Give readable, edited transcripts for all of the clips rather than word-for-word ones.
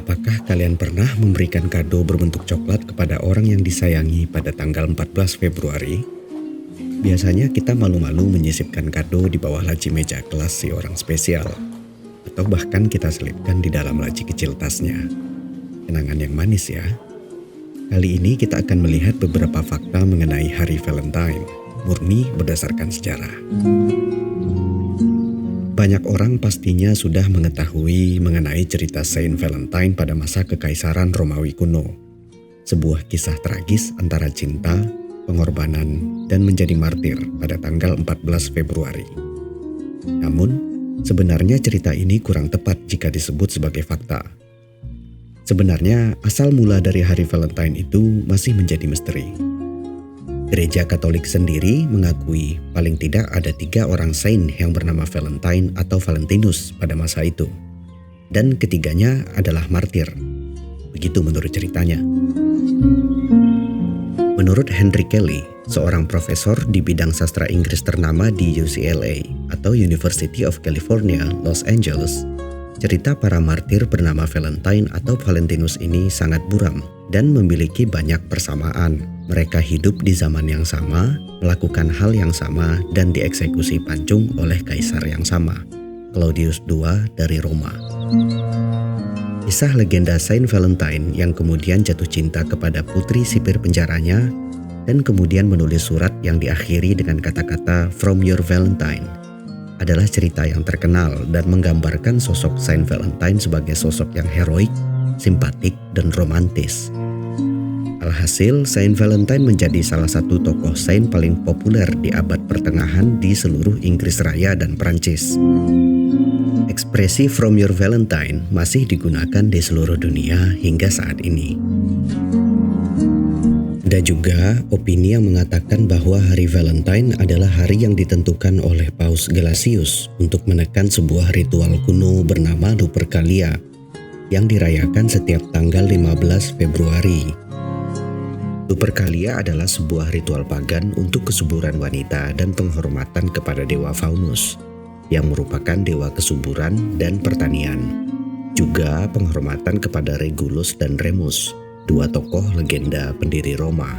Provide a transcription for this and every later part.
Apakah kalian pernah memberikan kado berbentuk coklat kepada orang yang disayangi pada tanggal 14 Februari? Biasanya kita malu-malu menyisipkan kado di bawah laci meja kelas si orang spesial. Atau bahkan kita selipkan di dalam laci kecil tasnya. Kenangan yang manis ya. Kali ini kita akan melihat beberapa fakta mengenai Hari Valentine, murni berdasarkan sejarah. Banyak orang pastinya sudah mengetahui mengenai cerita Saint Valentine pada masa Kekaisaran Romawi kuno. Sebuah kisah tragis antara cinta, pengorbanan, dan menjadi martir pada tanggal 14 Februari. Namun, sebenarnya cerita ini kurang tepat jika disebut sebagai fakta. Sebenarnya, asal mula dari Hari Valentine itu masih menjadi misteri. Gereja Katolik sendiri mengakui paling tidak ada 3 orang saint yang bernama Valentine atau Valentinus pada masa itu. Dan ketiganya adalah martir. Begitu menurut ceritanya. Menurut Henry Kelly, seorang profesor di bidang sastra Inggris ternama di UCLA atau University of California, Los Angeles, cerita para martir bernama Valentine atau Valentinus ini sangat buram dan memiliki banyak persamaan. Mereka hidup di zaman yang sama, melakukan hal yang sama, dan dieksekusi pancung oleh kaisar yang sama, Claudius II dari Roma. Kisah legenda Saint Valentine yang kemudian jatuh cinta kepada putri sipir penjaranya dan kemudian menulis surat yang diakhiri dengan kata-kata "From your Valentine" adalah cerita yang terkenal dan menggambarkan sosok Saint Valentine sebagai sosok yang heroik, simpatik, dan romantis. Alhasil, Saint Valentine menjadi salah satu tokoh saint paling populer di abad pertengahan di seluruh Inggris Raya dan Prancis. Ekspresi "From your Valentine" masih digunakan di seluruh dunia hingga saat ini. Ada juga opini yang mengatakan bahwa Hari Valentine adalah hari yang ditentukan oleh Paus Gelasius untuk menekan sebuah ritual kuno bernama Lupercalia yang dirayakan setiap tanggal 15 Februari. Lupercalia adalah sebuah ritual pagan untuk kesuburan wanita dan penghormatan kepada dewa Faunus, yang merupakan dewa kesuburan dan pertanian. Juga penghormatan kepada Regulus dan Remus, 2 tokoh legenda pendiri Roma.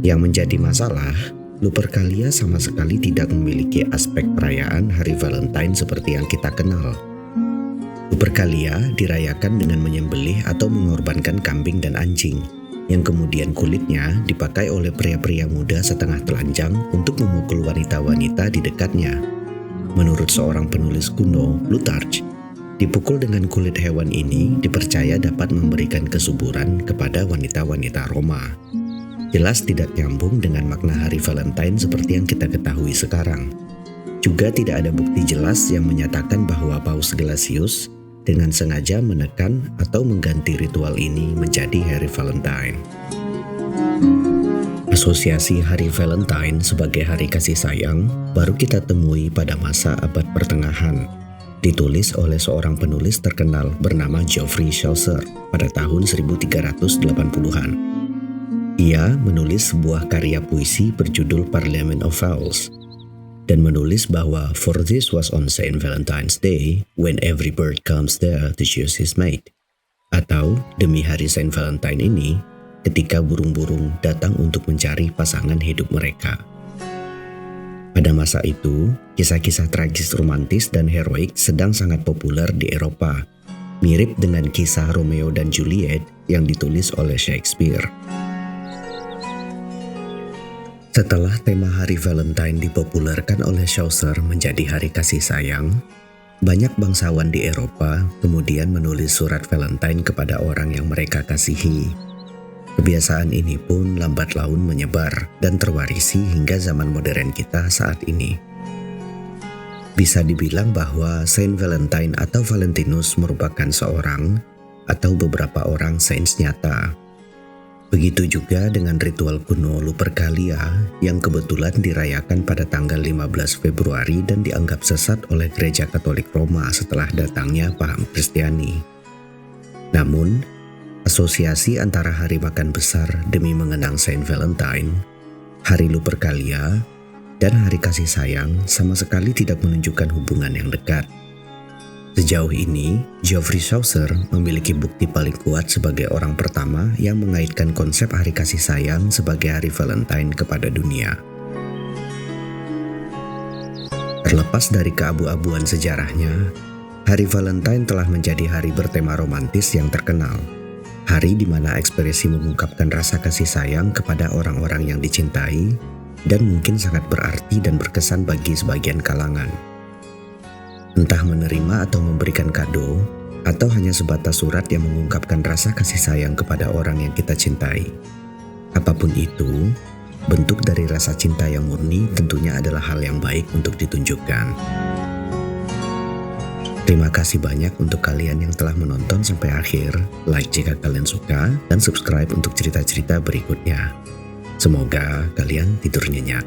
Yang menjadi masalah, Lupercalia sama sekali tidak memiliki aspek perayaan Hari Valentine seperti yang kita kenal. Lupercalia dirayakan dengan menyembelih atau mengorbankan kambing dan anjing, yang kemudian kulitnya dipakai oleh pria-pria muda setengah telanjang untuk memukul wanita-wanita di dekatnya. Menurut seorang penulis kuno, Plutarch, dipukul dengan kulit hewan ini dipercaya dapat memberikan kesuburan kepada wanita-wanita Roma. Jelas tidak nyambung dengan makna Hari Valentine seperti yang kita ketahui sekarang. Juga tidak ada bukti jelas yang menyatakan bahwa Paus Gelasius dengan sengaja menekan atau mengganti ritual ini menjadi Hari Valentine. Asosiasi Hari Valentine sebagai hari kasih sayang baru kita temui pada masa abad pertengahan. Ditulis oleh seorang penulis terkenal bernama Geoffrey Chaucer pada tahun 1380-an. Ia menulis sebuah karya puisi berjudul Parliament of Fowls dan menulis bahwa "For this was on Saint Valentine's Day, when every bird comes there to choose his mate." Atau, demi hari Saint Valentine ini, ketika burung-burung datang untuk mencari pasangan hidup mereka. Pada masa itu, kisah-kisah tragis romantis dan heroik sedang sangat populer di Eropa, mirip dengan kisah Romeo dan Juliet yang ditulis oleh Shakespeare. Setelah tema Hari Valentine dipopulerkan oleh Chaucer menjadi hari kasih sayang, banyak bangsawan di Eropa kemudian menulis surat Valentine kepada orang yang mereka kasihi. Kebiasaan ini pun lambat laun menyebar dan terwarisi hingga zaman modern kita saat ini. Bisa dibilang bahwa Saint Valentine atau Valentinus merupakan seorang atau beberapa orang saints nyata. Begitu juga dengan ritual kuno Lupercalia yang kebetulan dirayakan pada tanggal 15 Februari dan dianggap sesat oleh Gereja Katolik Roma setelah datangnya paham Kristiani. Namun, asosiasi antara hari makan besar demi mengenang Saint Valentine, hari Lupercalia, dan hari kasih sayang sama sekali tidak menunjukkan hubungan yang dekat. Sejauh ini, Geoffrey Chaucer memiliki bukti paling kuat sebagai orang pertama yang mengaitkan konsep hari kasih sayang sebagai hari Valentine kepada dunia. Terlepas dari keabu-abuan sejarahnya, hari Valentine telah menjadi hari bertema romantis yang terkenal. Hari di mana ekspresi mengungkapkan rasa kasih sayang kepada orang-orang yang dicintai dan mungkin sangat berarti dan berkesan bagi sebagian kalangan. Entah menerima atau memberikan kado, atau hanya sebatas surat yang mengungkapkan rasa kasih sayang kepada orang yang kita cintai. Apapun itu, bentuk dari rasa cinta yang murni tentunya adalah hal yang baik untuk ditunjukkan. Terima kasih banyak untuk kalian yang telah menonton sampai akhir. Like jika kalian suka, dan subscribe untuk cerita-cerita berikutnya. Semoga kalian tidur nyenyak.